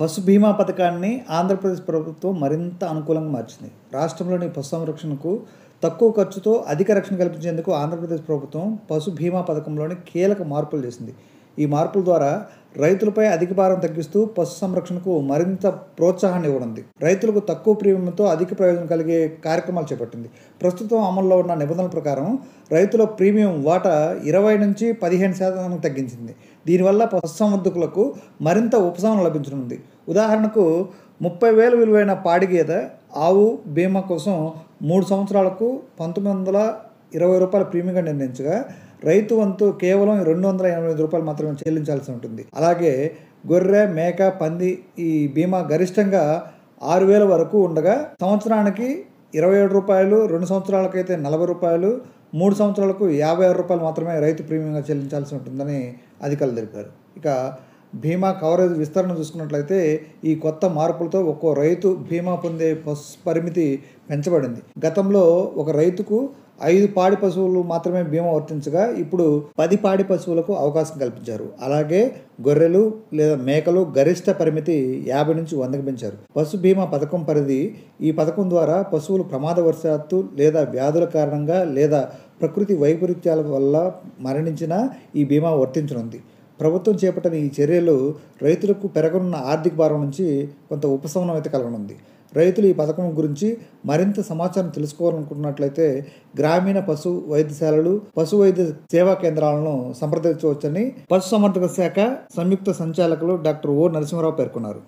పశు బీమా పథకాన్ని ఆంధ్రప్రదేశ్ ప్రభుత్వం మరింత అనుకూలంగా మార్చింది. రాష్ట్రంలోని పశు సంరక్షణకు తక్కువ ఖర్చుతో అధిక రక్షణ కల్పించేందుకు ఆంధ్రప్రదేశ్ ప్రభుత్వం పశు బీమా పథకంలోని కీలక మార్పులు చేసింది. ఈ మార్పుల ద్వారా రైతులపై అధిక భారం తగ్గిస్తూ పశు సంరక్షణకు మరింత ప్రోత్సాహాన్ని ఇవ్వనుంది. రైతులకు తక్కువ ప్రీమియంతో అధిక ప్రయోజనం కలిగే కార్యక్రమాలు చేపట్టింది. ప్రస్తుతం అమల్లో ఉన్న నిబంధనల ప్రకారం రైతుల ప్రీమియం వాటా 20 నుంచి 15% తగ్గించింది. దీనివల్ల పశుసంవర్ధకులకు మరింత ఉపశమనం లభించనుంది. ఉదాహరణకు 30,000 విలువైన పాడి గేదె ఆవు బీమా కోసం 3 సంవత్సరాలకు రూ. 1920 ప్రీమియంగా నిర్ణయించగా రైతు వంతు కేవలం రూ. 285 మాత్రమే చెల్లించాల్సి ఉంటుంది. అలాగే గొర్రె, మేక, పంది ఈ బీమా గరిష్టంగా 6,000 వరకు ఉండగా సంవత్సరానికి రూ. 27, 2 సంవత్సరాలకైతే రూ. 40, 3 సంవత్సరాలకు రూ. 56 మాత్రమే రైతు ప్రీమియంగా చెల్లించాల్సి ఉంటుందని అధికారులు తెలిపారు. ఇక బీమా కవరేజ్ విస్తరణ చూసుకున్నట్లయితే ఈ కొత్త మార్పులతో ఒక్కో రైతు బీమా పొందే పరిమితి పెంచబడింది. గతంలో ఒక రైతుకు 5 పాడి పశువులు మాత్రమే బీమా వర్తించగా ఇప్పుడు 10 పాడి పశువులకు అవకాశం కల్పించారు. అలాగే గొర్రెలు లేదా మేకలు గరిష్ట పరిమితి 50 నుంచి 100కి పెంచారు. పశు బీమా పథకం పరిధి ఈ పథకం ద్వారా పశువులు ప్రమాదవశాత్తు లేదా వ్యాధుల కారణంగా లేదా ప్రకృతి వైపరీత్యాల వల్ల మరణించినా ఈ బీమా వర్తించనుంది. ప్రభుత్వం చేపట్టిన ఈ చర్యలు రైతులకు పెరగనున్న ఆర్థిక భారం నుంచి కొంత ఉపశమనం అయితే కలగనుంది. రైతులు ఈ పథకం గురించి మరింత సమాచారం తెలుసుకోవాలనుకుంటున్నట్లయితే గ్రామీణ పశు వైద్యశాలలు, పశు వైద్య సేవా కేంద్రాలను సంప్రదించవచ్చని పశుసంవర్ధక శాఖ సంయుక్త సంచాలకులు డాక్టర్ ఓ నరసింహారావు పేర్కొన్నారు.